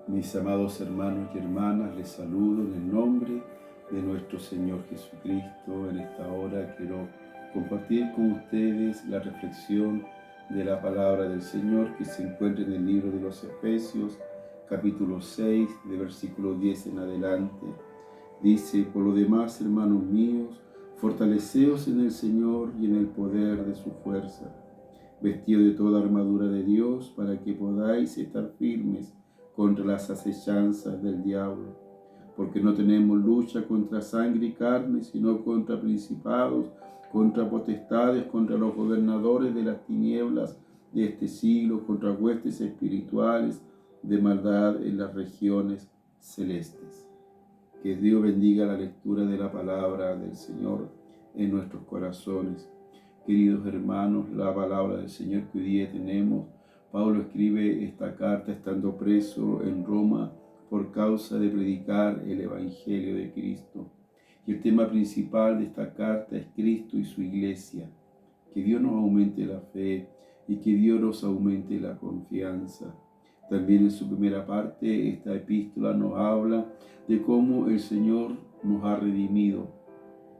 Mis amados hermanos y hermanas, les saludo en el nombre de nuestro Señor Jesucristo. En esta hora quiero compartir con ustedes la reflexión de la palabra del Señor que se encuentra en el libro de los Efesios, capítulo 6, de versículo 10 en adelante. Dice: por lo demás, hermanos míos, fortaleceos en el Señor y en el poder de su fuerza, vestidos de toda armadura de Dios, para que podáis estar firmes contra las acechanzas del diablo. Porque no tenemos lucha contra sangre y carne, sino contra principados, contra potestades, contra los gobernadores de las tinieblas de este siglo, contra huestes espirituales de maldad en las regiones celestes. Que Dios bendiga la lectura de la palabra del Señor en nuestros corazones. Queridos hermanos, la palabra del Señor que hoy día tenemos, Pablo escribe esta carta estando preso en Roma por causa de predicar el Evangelio de Cristo. Y el tema principal de esta carta es Cristo y su iglesia. Que Dios nos aumente la fe y que Dios nos aumente la confianza. También en su primera parte, esta epístola nos habla de cómo el Señor nos ha redimido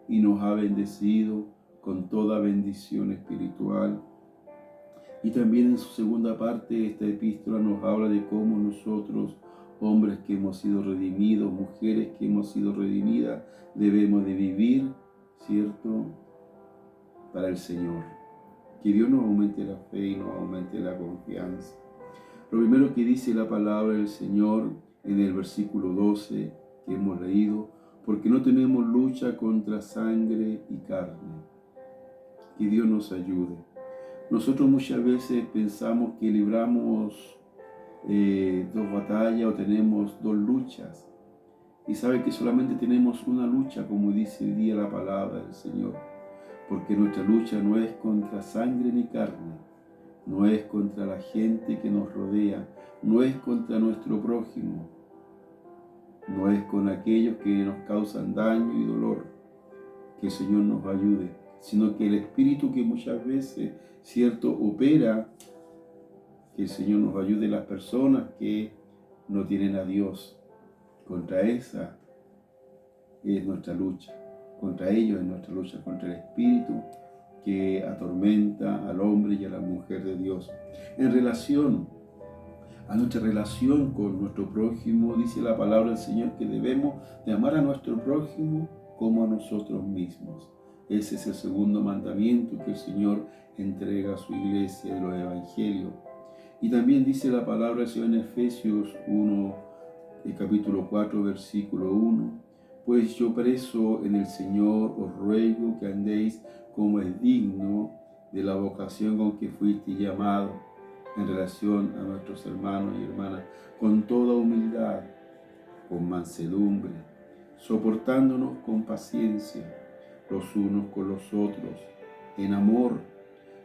y nos ha bendecido con toda bendición espiritual. Y también en su segunda parte, esta epístola nos habla de cómo nosotros, hombres que hemos sido redimidos, mujeres que hemos sido redimidas, debemos de vivir, ¿cierto?, para el Señor. Que Dios nos aumente la fe y nos aumente la confianza. Lo primero que dice la palabra del Señor en el versículo 12 que hemos leído: porque no tenemos lucha contra sangre y carne. Que Dios nos ayude. Nosotros muchas veces pensamos que libramos dos batallas o tenemos dos luchas. Y sabe que solamente tenemos una lucha, como dice hoy día la palabra del Señor. Porque nuestra lucha no es contra sangre ni carne, no es contra la gente que nos rodea, no es contra nuestro prójimo, no es con aquellos que nos causan daño y dolor. Que el Señor nos ayude, sino que el espíritu que muchas veces, cierto, opera, que el Señor nos ayude, las personas que no tienen a Dios. Contra esa es nuestra lucha, contra ellos es nuestra lucha, contra el espíritu que atormenta al hombre y a la mujer de Dios. En relación a nuestra relación con nuestro prójimo, dice la palabra del Señor que debemos de amar a nuestro prójimo como a nosotros mismos. Ese es el segundo mandamiento que el Señor entrega a su iglesia de los evangelios. Y también dice la palabra del Señor en Efesios 1, capítulo 4, versículo 1: pues yo, preso en el Señor, os ruego que andéis como es digno de la vocación con que fuiste llamado, en relación a nuestros hermanos y hermanas, con toda humildad, con mansedumbre, soportándonos con paciencia los unos con los otros, en amor,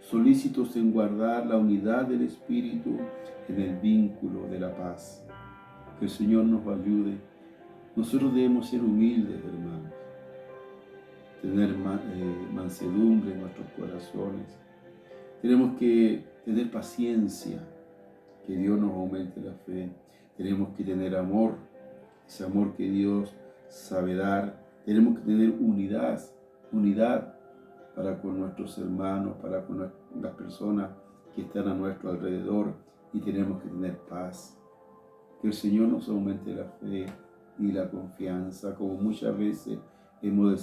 solícitos en guardar la unidad del Espíritu en el vínculo de la paz. Que el Señor nos ayude. Nosotros debemos ser humildes, hermanos, tener mansedumbre en nuestros corazones. Tenemos que tener paciencia, que Dios nos aumente la fe. Tenemos que tener amor, ese amor que Dios sabe dar. Tenemos que tener unidad para con nuestros hermanos, para con las personas que están a nuestro alrededor, y tenemos que tener paz. Que el Señor nos aumente la fe y la confianza, como muchas veces hemos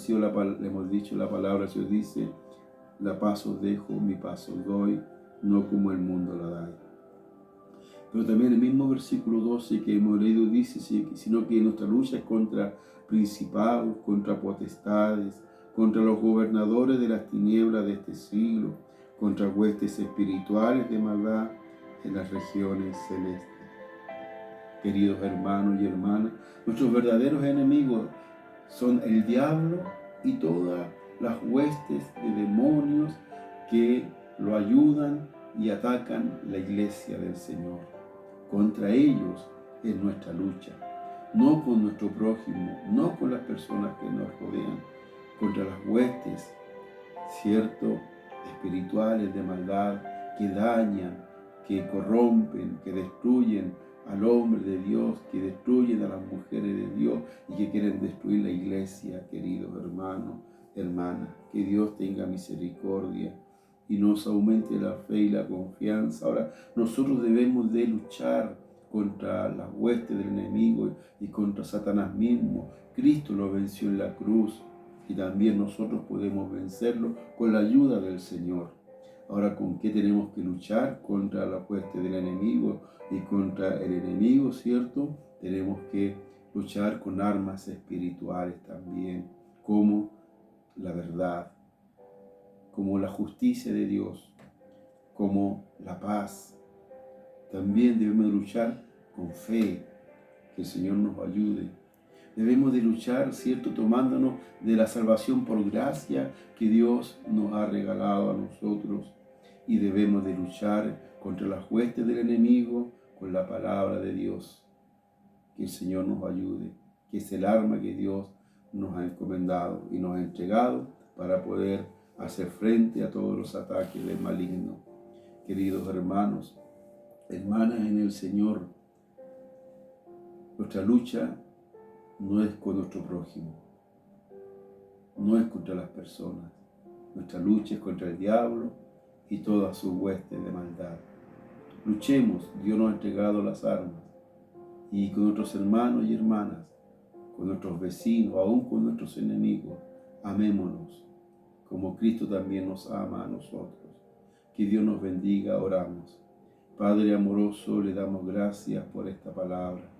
dicho la palabra. El Señor dice: la paz os dejo, mi paz os doy, no como el mundo la da. Pero también el mismo versículo 12 que hemos leído dice, sino que nuestra lucha es contra principados, contra potestades, contra los gobernadores de las tinieblas de este siglo, contra huestes espirituales de maldad en las regiones celestes. Queridos hermanos y hermanas, nuestros verdaderos enemigos son el diablo y todas las huestes de demonios que lo ayudan y atacan la iglesia del Señor. Contra ellos es nuestra lucha, no con nuestro prójimo, no con las personas que nos rodean, contra las huestes, ¿cierto?, espirituales de maldad que dañan, que corrompen, que destruyen al hombre de Dios, que destruyen a las mujeres de Dios y que quieren destruir la iglesia, queridos hermanos, hermanas. Que Dios tenga misericordia y nos aumente la fe y la confianza. Ahora, nosotros debemos de luchar contra las huestes del enemigo y contra Satanás mismo. Cristo lo venció en la cruz y también nosotros podemos vencerlo con la ayuda del Señor. Ahora, ¿con qué tenemos que luchar? Contra la hueste del enemigo y contra el enemigo, ¿cierto? Tenemos que luchar con armas espirituales también, como la verdad, como la justicia de Dios, como la paz. También debemos luchar con fe, que el Señor nos ayude. Debemos de luchar, ¿cierto?, tomándonos de la salvación por gracia que Dios nos ha regalado a nosotros. Y debemos de luchar contra las huestes del enemigo con la palabra de Dios. Que el Señor nos ayude, que es el arma que Dios nos ha encomendado y nos ha entregado para poder hacer frente a todos los ataques del maligno. Queridos hermanos, hermanas en el Señor, nuestra lucha no es con nuestro prójimo, no es contra las personas. Nuestra lucha es contra el diablo y todas sus huestes de maldad. Luchemos, Dios nos ha entregado las armas, y con nuestros hermanos y hermanas, con nuestros vecinos, aún con nuestros enemigos, amémonos, como Cristo también nos ama a nosotros. Que Dios nos bendiga, oramos. Padre amoroso, le damos gracias por esta palabra.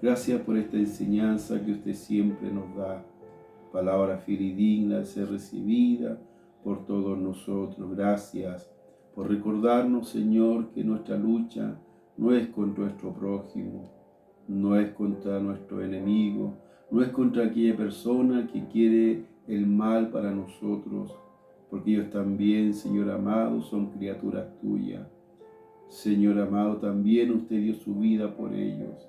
Gracias por esta enseñanza que usted siempre nos da. Palabra fidedigna de ser recibida por todos nosotros. Gracias por recordarnos, Señor, que nuestra lucha no es contra nuestro prójimo, no es contra nuestro enemigo, no es contra aquella persona que quiere el mal para nosotros, porque ellos también, Señor amado, son criaturas tuyas. Señor amado, también usted dio su vida por ellos.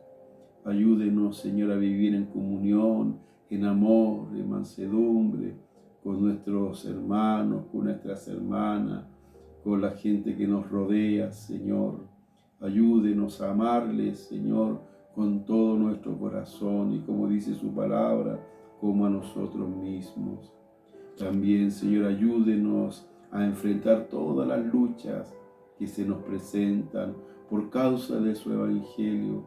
Ayúdenos, Señor, a vivir en comunión, en amor, en mansedumbre, con nuestros hermanos, con nuestras hermanas, con la gente que nos rodea, Señor. Ayúdenos a amarles, Señor, con todo nuestro corazón y, como dice su palabra, como a nosotros mismos. También, Señor, ayúdenos a enfrentar todas las luchas que se nos presentan por causa de su evangelio,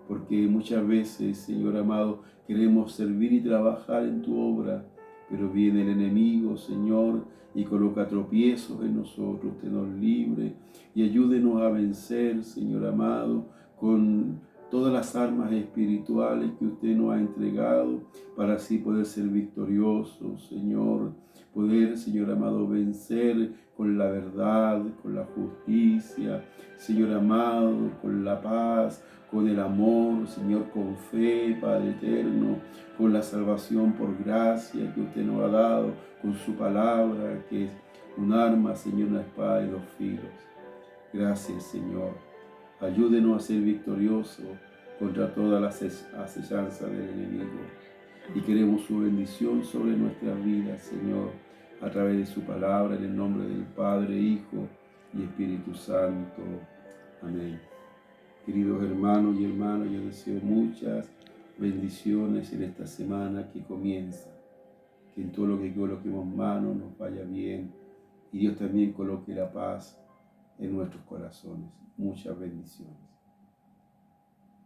porque muchas veces, Señor amado, queremos servir y trabajar en tu obra, pero viene el enemigo, Señor, y coloca tropiezos en nosotros. Usted nos libre y ayúdenos a vencer, Señor amado, con todas las armas espirituales que usted nos ha entregado, para así poder ser victoriosos, Señor. Poder, Señor amado, vencer con la verdad, con la justicia, Señor amado, con la paz, con el amor, Señor, con fe, Padre eterno, con la salvación por gracia que usted nos ha dado, con su palabra, que es un arma, Señor, una espada de dos filos. Gracias, Señor. Ayúdenos a ser victoriosos contra todas las acechanzas del enemigo. Y queremos su bendición sobre nuestras vidas, Señor, a través de su palabra, en el nombre del Padre, Hijo y Espíritu Santo. Amén. Queridos hermanos y hermanas, yo deseo muchas bendiciones en esta semana que comienza. Que en todo lo que coloquemos manos nos vaya bien. Y Dios también coloque la paz en nuestros corazones. Muchas bendiciones.